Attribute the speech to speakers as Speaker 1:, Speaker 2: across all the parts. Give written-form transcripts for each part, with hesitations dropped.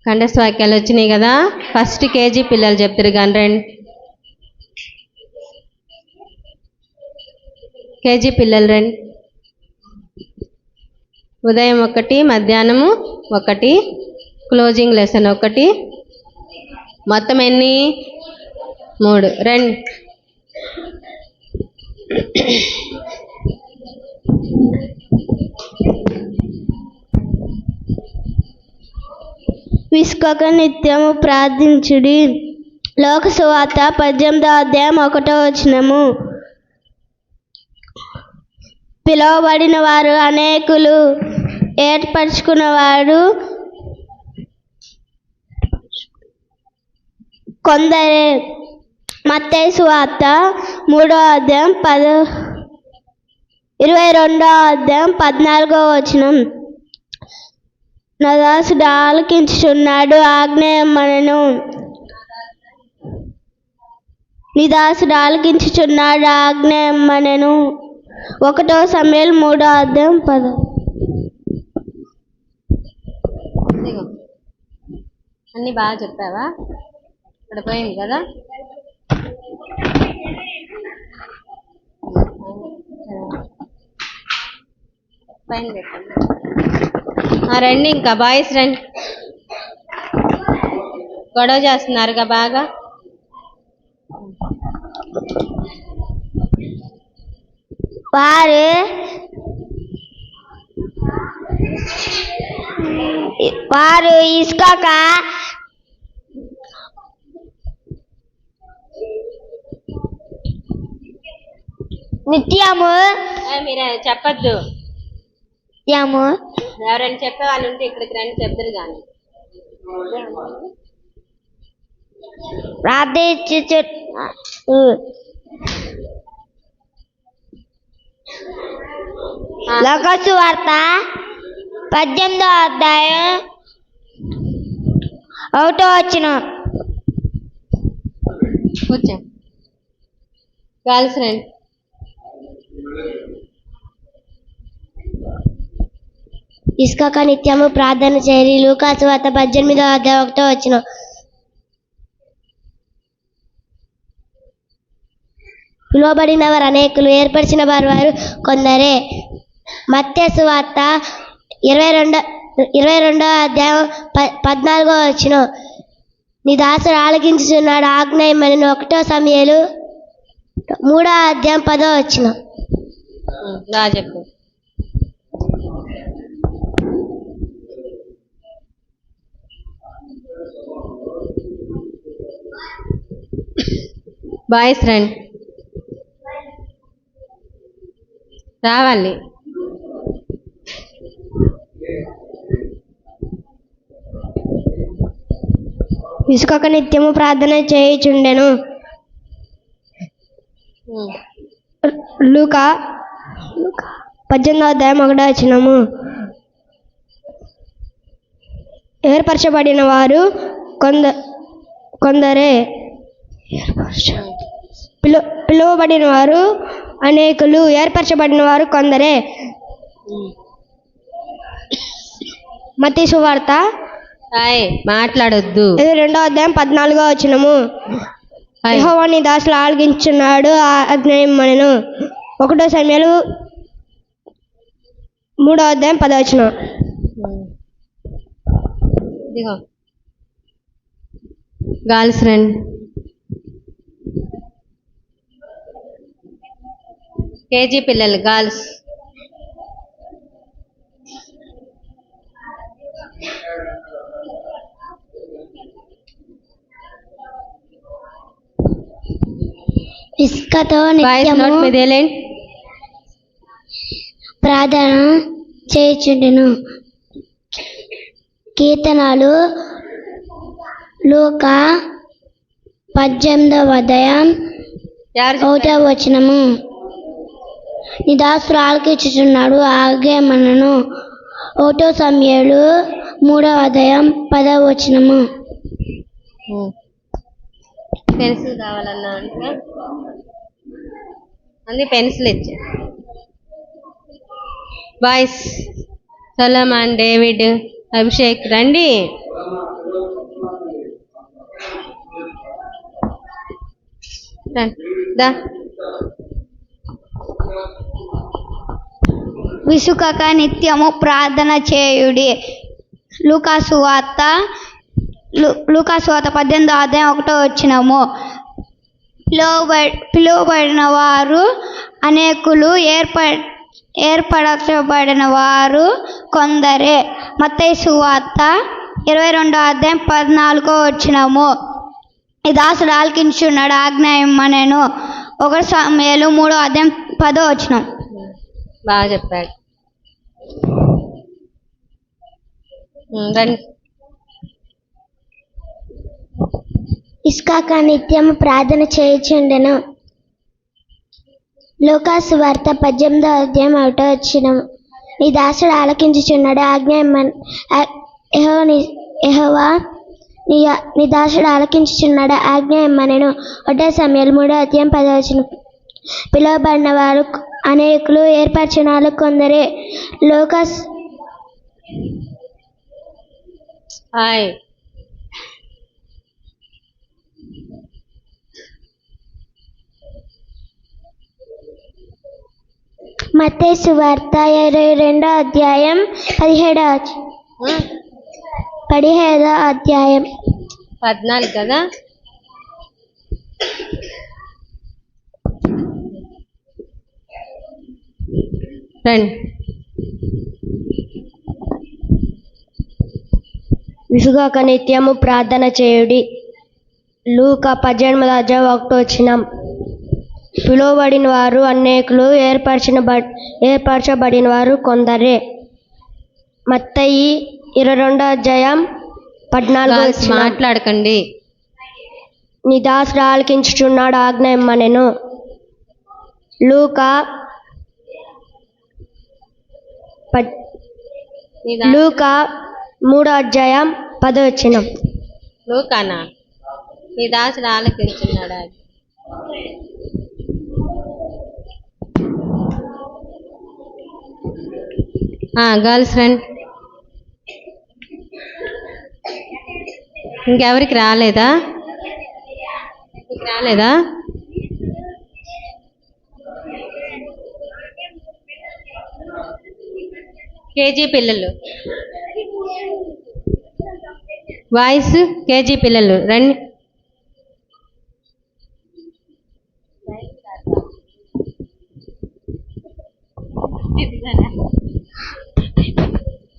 Speaker 1: కంఠస్థ వాక్యాలు వచ్చినాయి కదా. ఫస్ట్ కేజీ పిల్లలు చెప్తారు కానీ రండి. కేజీ పిల్లలు రండి. ఉదయం 1, మధ్యాహ్నము 1, క్లోజింగ్ లెసన్ 1, మొత్తం ఎన్ని? 3. రండి.
Speaker 2: విసుకక నిత్యము ప్రార్థించుడి. లోక సువార్త 18వ అధ్యాయం 1వ వచనము. పిలువబడిన వారు అనేకులు, ఏర్పరచుకున్నవాడు కొందరే. మత్తయి సువార్త 3వ అధ్యాయం 22వ అధ్యాయం 14వ వచనం. నా దాసుడు ఆలకించుచున్నాడు, ఆజ్ఞయమ్మనెను. నీ దాసుడు ఆలకించుచున్నాడు, ఆజ్ఞయమ్మనెను. 1వ సమూయేలు 3వ అధ్యాయం 10.
Speaker 1: అన్ని బాగా చెప్పావా? ఇక్కడ పోయింది కదా. పైన పెట్టండి. రండి, ఇంకా బాయ్స్ రండి. గొడవ చేస్తున్నారుగా బాగా.
Speaker 2: వారు ఇసుకక నిత్యము
Speaker 1: మీరు చెప్పద్దు. ఎవరైనా చెప్పే వాళ్ళు ఉంటే ఇక్కడికి రండి, చెప్తారు కానీ.
Speaker 2: ప్రార్థించు. లోక సువార్త 18వ అధ్యాయం 1వ వచనం.
Speaker 1: కూర్చో. గర్ల్స్ రండి.
Speaker 2: ఇసుకక నిత్యము ప్రార్థన చేరి. లూకా సువార్త 18వ అధ్యాయం 1వ వచనం. పిలువబడిన వారు అనేకులు, ఏర్పరిచిన వారు కొందరే. మత్తయి సువార్త 22వ అధ్యాయం 14వ వచనం. నీ దాసుడు ఆలకించుచున్నాడు, ఆజ్ఞయమ్మనెను. 1వ సమూయేలు 3వ అధ్యాయం 10వ వచనం.
Speaker 1: చెప్పు. బాయ్స్ రండి, రావాలి.
Speaker 2: ఇసుకక నిత్యము ప్రార్థన చేయుచుండెను. లూకా 18వ అధ్యాయం 1వ వచనము. ఏర్పరచబడిన వారు కొందరే. పిలువబడిన వారు అనేకులు, ఏర్పరచబడిన వారు కొందరే. మత్తయి సువార్త
Speaker 1: మాట్లాడొద్దు
Speaker 2: 2వ అధ్యాయం 14వ వచనము. యెహోవా నీ దాసుడు ఆలకించుచున్నాడు, ఆజ్ఞయమ్మనెను. 1వ సమూయేలు 3వ అధ్యాయం 10వ వచనం.
Speaker 1: గర్ల్స్ రండి. కేజీ పిల్లలు గర్ల్స్.
Speaker 2: ఇసుకతో నిత్యము ప్రార్థన చేయుచుండెను. కీర్తనలు లూకా 18వ అధ్యాయం 1వ వచనము. నీ దాసుడు ఆలకించుచున్నాడు, ఆజ్ఞయమ్మనెను. 1వ సమూయేలు 3వ అధ్యాయం 10వ వచనము.
Speaker 1: పెన్సిల్ కావాలన్నా అన్ని పెన్సిల్ ఇచ్చా. బాయ్స్ సలమాన్, డేవిడ్, అభిషేక్ రండి. రండి. దా.
Speaker 3: విసుకక నిత్యము ప్రార్థన చేయుడి. లూకాసు వార్త 18:1 పిలువబడిన వారు అనేకులు, ఏర్పరచబడిన వారు కొందరే. మత్తయి సువార్త 22:14 ఈ దాసుడు ఆలకించున్నాడు ఆజ్ఞ ఇమ్మనెను. 1 సమూయేలు 3:10.
Speaker 1: బాగా చెప్పాడు. రండి.
Speaker 2: ఇస్కాక నిత్యము ప్రార్థన చేయుచుండెను. లూకాసు వార్త 18:1 నీ దాసుడు ఆలకించుచున్నాడు ఆజ్ఞ యెహోవా నీ దాసుడు ఆలకించుచున్నాడు ఆజ్ఞ ఇమ్మనెను. 1 సమూయేలు 3:10. పిలువబడిన వారు అనేకులు, ఏర్పరచిన వాళ్ళు కొందరే. లూకాస్
Speaker 1: హాయ్.
Speaker 2: మత్తయి సువార్త 22:17.
Speaker 1: 14 కదా. రండి.
Speaker 2: విసుగాక నిత్యము ప్రార్థన చేయుడి. లూకా 18:1. పిలువబడిన వారు అనేకులు, ఏర్పరచబడిన వారు కొందరే. మత్తయి 22:14.
Speaker 1: మాట్లాడకండి.
Speaker 2: నీ దాసుడు ఆలకించుచున్నాడు ఆజ్ఞ ఇమ్మనెను. లూకా 3:10.
Speaker 1: లూకానా? నీ దాసుడు ఆలకించున్నాడా? గర్ల్స్ రండి. ఇంకెవరికి రాలేదా? కేజీ పిల్లలు, వాయిస్ కేజీ పిల్లలు రండి.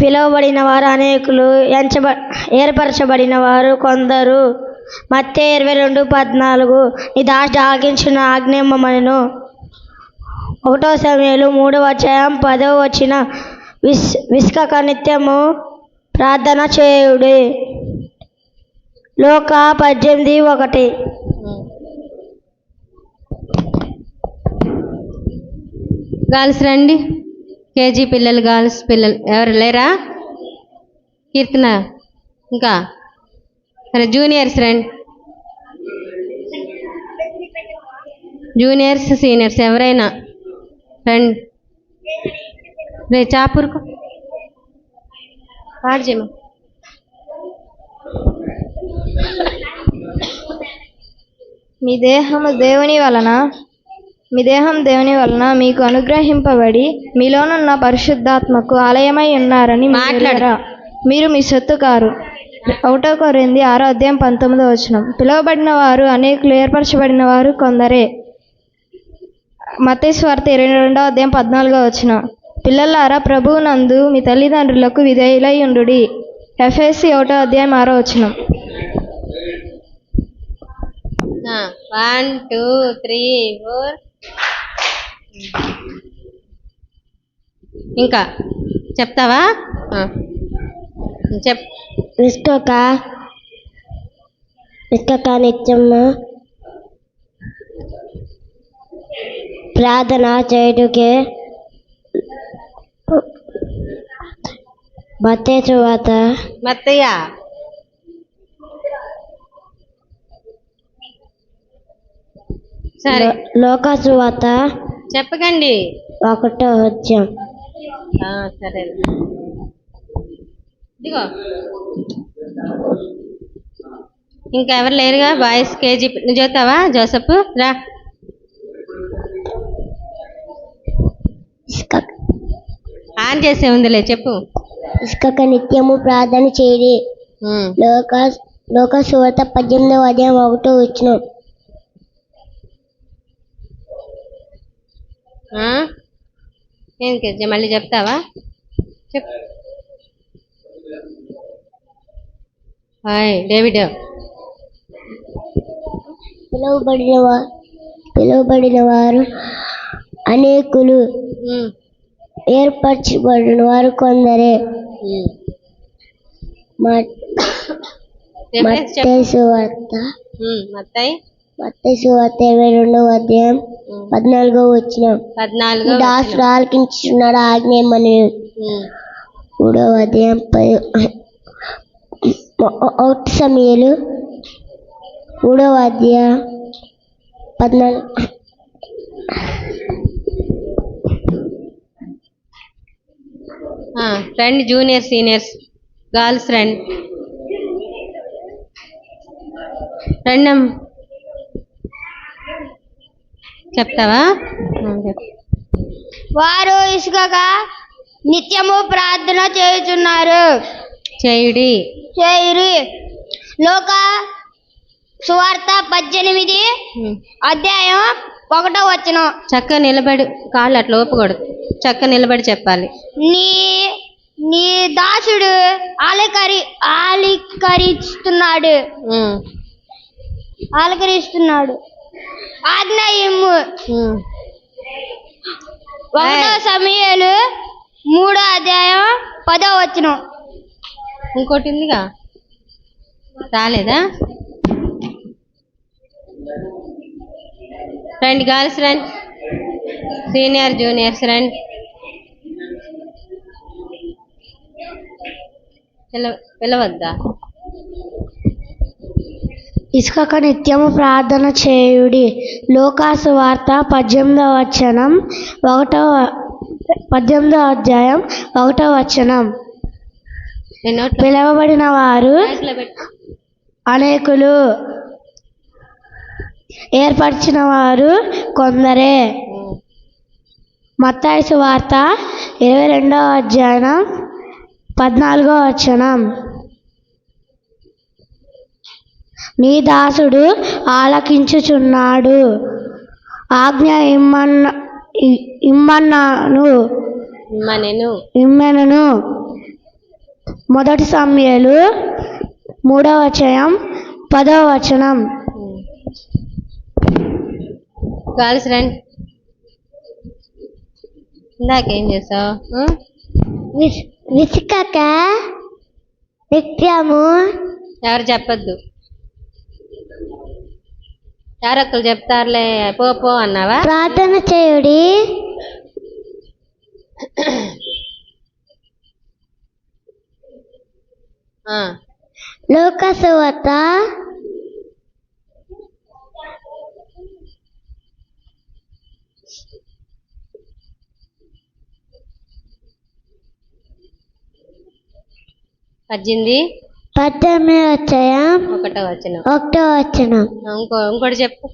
Speaker 2: పిలువబడిన వారు అనేకులు, ఏర్పరచబడిన వారు కొందరు. మత్తయి 22:14. నీ దాసుడు ఆలకించున్న ఆజ్ఞ ఇమ్మనెను. 1 సమూయేలు 3:10. విసుకక నిత్యము ప్రార్థన చేయుడి. లూకా 18:1.
Speaker 1: గర్ల్స్ రండి. కేజీ పిల్లలు, గర్ల్స్ పిల్లలు ఎవరు లేరా? కీర్తన ఇంకా సరే. జూనియర్స్ రండి. జూనియర్స్, సీనియర్స్ ఎవరైనా రండి. రే చాపూరుకో పాడు చేయమా.
Speaker 3: మీ దేహం దేవుని వలన మీకు అనుగ్రహింపబడి మీలోనున్న పరిశుద్ధాత్మకు ఆలయమై ఉన్నారని మీరు మీ సొత్తు కారు. 1 కొరింథీ 6:19. పిలువబడిన వారు అనేకులు, ఏర్పరచబడిన వారు కొందరే. మత్తయి సువార్త 22:14. పిల్లలారా, ప్రభువునందు మీ తల్లిదండ్రులకు విధేయులై ఉండుడి. ఎఫెసీ 1:6.
Speaker 1: 1 2 3 4. ఇంకా చెప్తావా?
Speaker 2: విసుకక నిత్యము ప్రార్థన చేయుటకే. మత్తయి సువార్త
Speaker 1: మత్తయ్య సరే.
Speaker 2: లూకా సువార్త
Speaker 1: చెప్పకండి.
Speaker 2: 1.
Speaker 1: సరే. ఇదిగో ఇంకా ఎవరు లేరుగా బాయ్స్ కేజీ నువ్వు చదువుతావా జోసఫ్ రా
Speaker 2: ఇసుక
Speaker 1: ఆన్ చేసే ఉందిలే చెప్పు
Speaker 2: ఇసుక నిత్యము ప్రార్థన చేయడి. లోక సువార్త 18:1
Speaker 1: ఏంటి మళ్ళీ చెప్తావా చెప్పు హాయ్ డేవిడ్
Speaker 2: పిలువబడిన వారు అనేకులు, ఏర్పరచబడిన వారు కొందరే. మత్తయి సువార్త 22:14 దాసుడు ఆలకించున్నాడు ఆజ్ఞేమని. 1 సమూయేలు 3:14.
Speaker 1: రండి జూనియర్ సీనియర్స్ గర్ల్స్ రండి చెప్తావా
Speaker 2: వారు ఇసుకగా నిత్యము ప్రార్థన చేయుచున్నారు.
Speaker 1: చేయుడి
Speaker 2: లోక సువార్త 18:1
Speaker 1: చక్క నిలబడి కాళ్ళు అట్లా ఊపకూడదు, చక్క నిలబడి చెప్పాలి.
Speaker 2: నీ దాసుడు ఆలకరిస్తున్నాడు ఆజ్ఞ ఇమ్ము. 1 సమూయేలు 3:10.
Speaker 1: ఇంకోటి ఉందిగా రాలేదా? రండి గర్ల్స్ రండి, సీనియర్ జూనియర్స్ రండి. పిలవద్దా?
Speaker 2: ఇసుక నిత్యము ప్రార్థన చేయుడి. లోకా సువార్త 18:1. పిలవబడిన వారు అనేకులు, ఏర్పరిచిన వారు కొందరే. మత్తయి సువార్త 22:14. నీ దాసుడు ఆలకించుచున్నాడు ఆజ్ఞ ఇమ్మనను. 1 సమూయేలు 3:10.
Speaker 1: గర్ల్స్ రండి. ఇందాకేం చేసావు?
Speaker 2: విసుకక నిత్యము
Speaker 1: ఎవరు చెప్పద్దు, ఎవరొక్కరు చెప్తారులే. పో అన్నావా?
Speaker 2: ప్రార్థన చేయుడి. లోక సువార్త
Speaker 1: 18:1. ఇంకోటి చెప్పు.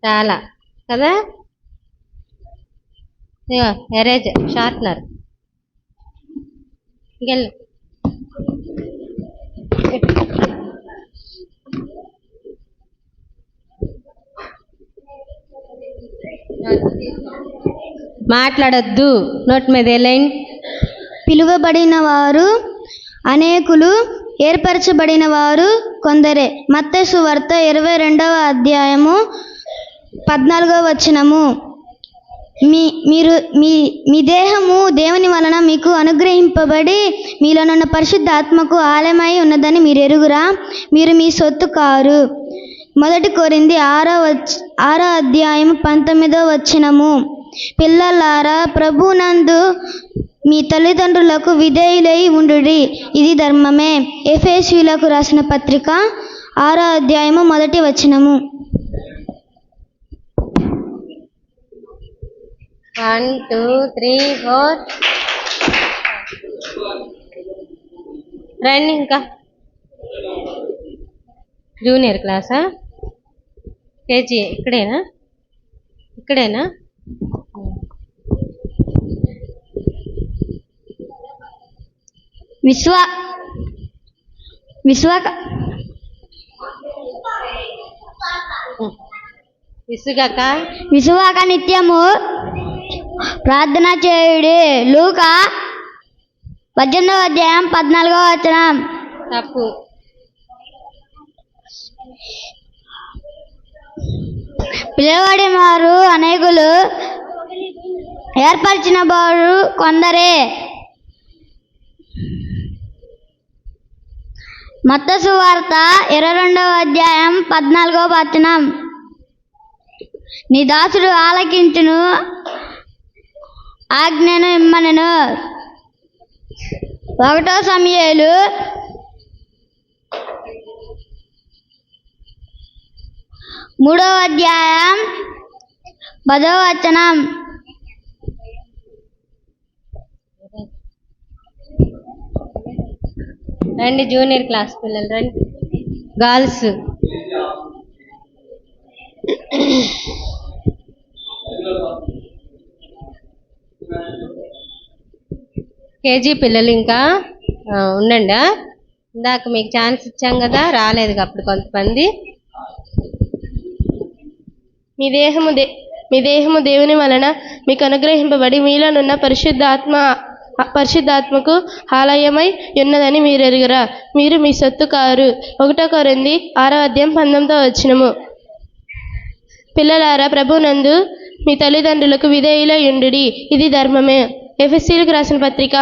Speaker 1: చాలా కదా, ఎరేజ్ షార్ప్నర్ ఇంకెళ్ళు. మాట్లాడద్దు, నోట్ మీద లైన్.
Speaker 2: పిలువబడిన వారు అనేకులు, ఏర్పరచబడిన వారు కొందరే. మత్తయి సువార్త 22:14. మీ దేహము దేవుని వలన మీకు అనుగ్రహింపబడి మీలోనున్న పరిశుద్ధ ఆత్మకు ఆలయమై ఉన్నదని మీరు ఎరుగురా? మీరు మీ సొత్తు కారు. 1 కొరింథీ 6:19. పిల్లలారా, ప్రభునందు మీ తల్లిదండ్రులకు విధేయులై ఉండుడి, ఇది ధర్మమే. ఎఫెసీయులకు రాసిన పత్రిక 6:1.
Speaker 1: 1 2 3 4 రండి. ఇంకా జూనియర్ క్లాసా? కేజీ ఇక్కడేనా? ఇక్కడేనా? విసుగాక
Speaker 2: విసువాక నిత్యము ప్రార్థన చేయుడి. లూకా 18వ అధ్యాయం 14వ వచనం.
Speaker 1: తప్పు.
Speaker 2: పిలువబడిన వారు అనేకులు, ఏర్పరిచిన వారు కొందరే. మత్తయి సువార్త 22వ అధ్యాయం 14వ వచనం. నీ దాసుడు ఆలకించును, ఆజ్ఞను ఇమ్మనెను. 1 సమూయేలు 3వ అధ్యాయం 10వ వచనం.
Speaker 1: రండి జూనియర్ క్లాస్ పిల్లలు రండి. గర్ల్స్ కేజీ పిల్లలు ఇంకా ఉండండి. ఇందాక మీకు ఛాన్స్ ఇచ్చాం కదా, రాలేదు అప్పుడు కొంతమంది.
Speaker 3: మీ దేహము దేవుని వలన మీకు అనుగ్రహింపబడి మీలోనున్న పరిశుద్ధాత్మకు ఆలయమై ఉన్నదని మీరు ఎరుగురా. మీరు మీ సొత్తు కారు. 1 కొరింథీ 6వ అధ్యాయం 19వ వచనము. పిల్లలారా, ప్రభునందు మీ తల్లిదండ్రులకు విధేయులై ఉండుడి, ఇది ధర్మమే. ఎఫెసీయులకు రాసిన పత్రిక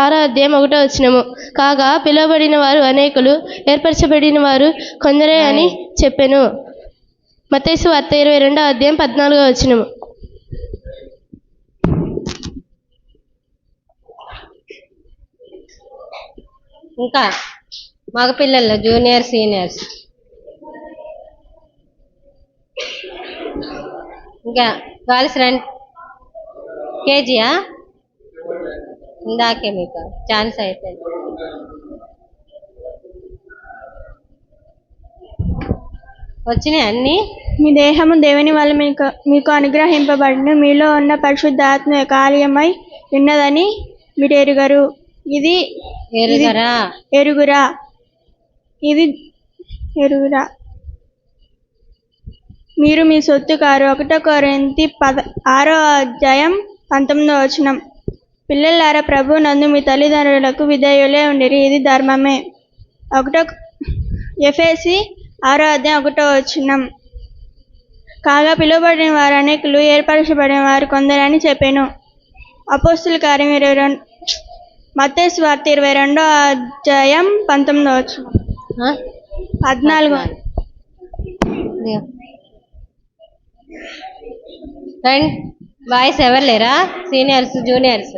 Speaker 3: 6వ అధ్యాయం 1వ వచనము. కాగా పిలువబడిన వారు అనేకులు, ఏర్పరచబడిన వారు కొందరే అని చెప్పెను. మత్తయి సువార్త 22వ అధ్యాయం 14వ వచనము.
Speaker 1: ఇంకా మగపిల్లల్లో జూనియర్ సీనియర్స్ ఇంకా గర్ల్స్ రండి. కేజీయా? ఇందాకే మీకు ఛాన్స్ అయిపోయింది. వచ్చినాయి అన్నీ.
Speaker 4: మీ దేహము దేవుని వల్ల మీకు అనుగ్రహింపబడిన మీలో ఉన్న పరిశుద్ధాత్మ యొక్క ఆలయమై ఉన్నదని మీరు ఎరుగరు. ఇది ఎరుగురా. మీరు మీ సొత్తు కారు. 1 కొరింథీ 6వ అధ్యాయం 19వ వచనం. పిల్లలారా, ప్రభు నందు మీ తల్లిదండ్రులకు విధేయులే ఉండిరి, ఇది ధర్మమే. ఎఫెసీ 6వ అధ్యాయం 1వ వచనం. కాగా పిలువబడిన వారు అనేకులు, ఏర్పరచబడిన వారు కొందరని చెప్పాను. అపోస్తుల కార్యం మత్తయి సువార్త 22వ అధ్యాయం 19వ వచనం. 14.
Speaker 1: రండి. బాయ్స్ ఎవరు లేరా? సీనియర్స్ జూనియర్స్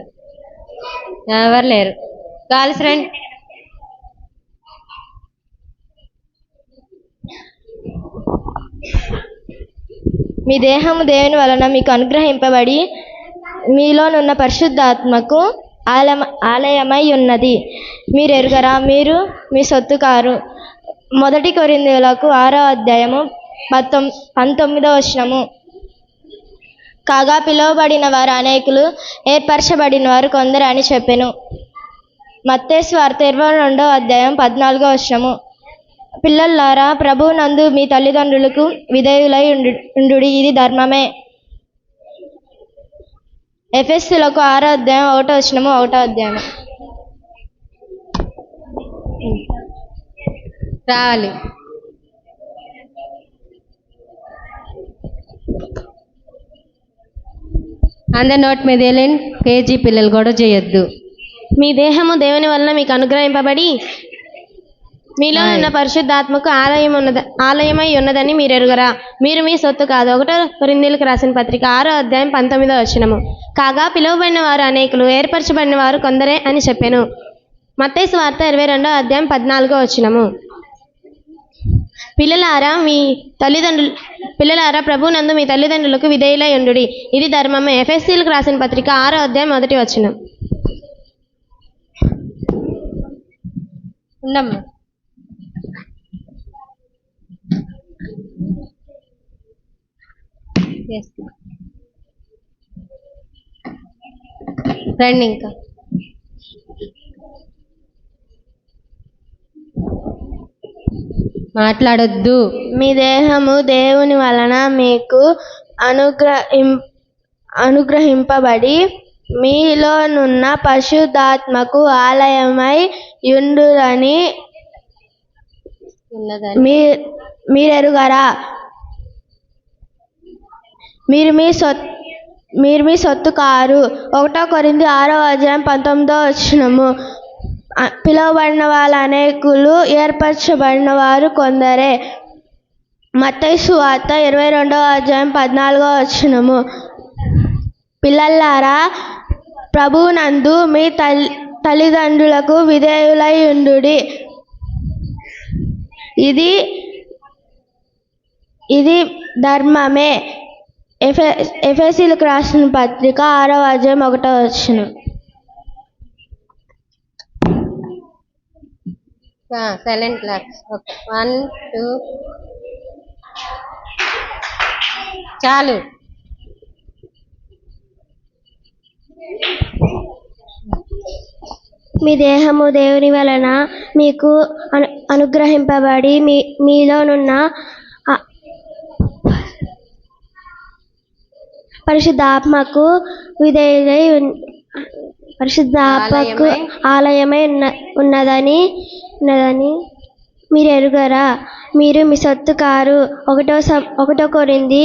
Speaker 1: ఎవరు లేరు. గర్ల్స్ రండి.
Speaker 3: మీ దేహము దేవుని వలన మీకు అనుగ్రహింపబడి మీలోనున్న పరిశుద్ధాత్మకు ఆలయమై ఉన్నది మీరు ఎరుగరా. మీరు మీ సొత్తు కారు. 1 కొరింథీయులకు 6వ అధ్యాయము 19వ వచనము. కాగా పిలువబడిన వారు అనేకులు, ఏర్పరచబడిన వారు కొందరు అని చెప్పెను. మత్తయి సువార్త 22వ అధ్యాయం 14వ వచనము. పిల్లలారా, ప్రభువునందు మీ తల్లిదండ్రులకు విధేయులై ఉండుడి, ఇది ధర్మమే. ఎఫెసీయులకు 6వ అధ్యాయం 1వ వచనము 1వ అధ్యాయం.
Speaker 1: రావాలి. అందరి నోట్ మీద వెళ్ళండి. కేజీ పిల్లలు గొడవ చేయొద్దు.
Speaker 3: మీ దేహము దేవుని వలన మీకు అనుగ్రహింపబడి మీలో ఉన్న పరిశుద్ధాత్మకు ఆలయమై ఉన్నదని మీరు ఎరుగరా. మీరు మీ సొత్తు కాదు. 1 కొరింథీయులకు రాసిన పత్రిక 6వ అధ్యాయం 19వ వచనము. కాగా పిలువబడిన వారు అనేకులు, ఏర్పరచబడిన వారు కొందరే అని చెప్పాను. మత్తయి సువార్త 22వ అధ్యాయం 14వ వచనము. పిల్లలారా, ప్రభువునందు మీ తల్లిదండ్రులకు విధేయులై ఉండుడి, ఇది ధర్మమే. ఎఫెసీయులకు రాసిన పత్రిక 6వ అధ్యాయం 1వ వచనం.
Speaker 1: ఉండమ్మా. చేస్తా. రండి ఇంకా. మాట్లాడొద్దు.
Speaker 3: మీ దేహము దేవుని వలన మీకు అనుగ్రహింపబడి మీలోనున్న పరిశుద్ధాత్మకు ఆలయమై యుండురని
Speaker 1: ఉన్నదని
Speaker 3: మీరెరుగరా? మీరు మీ సొత్తు కారు. 1 కొరింథీ 6:19 పిలువబడిన వాళ్ళ అనేకులు, ఏర్పరచబడిన వారు కొందరే. మత్తయి సువార్త 22:14 పిల్లలారా, ప్రభువునందు మీ తల్లిదండ్రులకు విధేయులై ఉండుడి. ఇది ధర్మమే. ఎఫెసీయులకు రాసిన పత్రిక 6:1.
Speaker 1: Silent class. 1 2 చాలు.
Speaker 2: మీ దేహము దేవుని వలన మీకు అనుగ్రహింపబడి మీలోనున్న పరిశుద్ధాత్మకు విధేయులై పరిశుద్ధాత్మకు ఆలయమై ఉన్నదని మీరు ఎరుగరా? మీరు మీ సొత్తు కారు. 1 కొరింథీ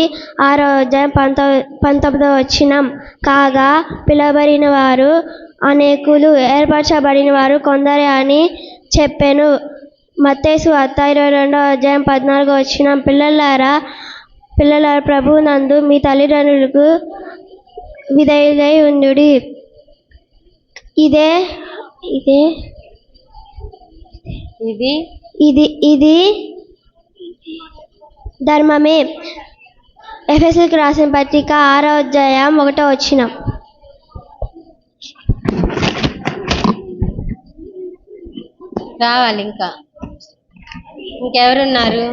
Speaker 2: 6:19 కాగా పిలువబడిన వారు అనేకులు, ఏర్పరచబడిన వారు కొందరే అని చెప్పెను. మత్తయి సువార్త 22:14 పిల్లలారా, ప్రభువునందు మీ తల్లిదండ్రులకు విధేయులై ఉండుడి. ఇది ధర్మమే. ఎఫెసీయులకు రాసిన పత్రిక 6:1
Speaker 1: రావాలి ఇంకా. ఇంకెవరున్నారు?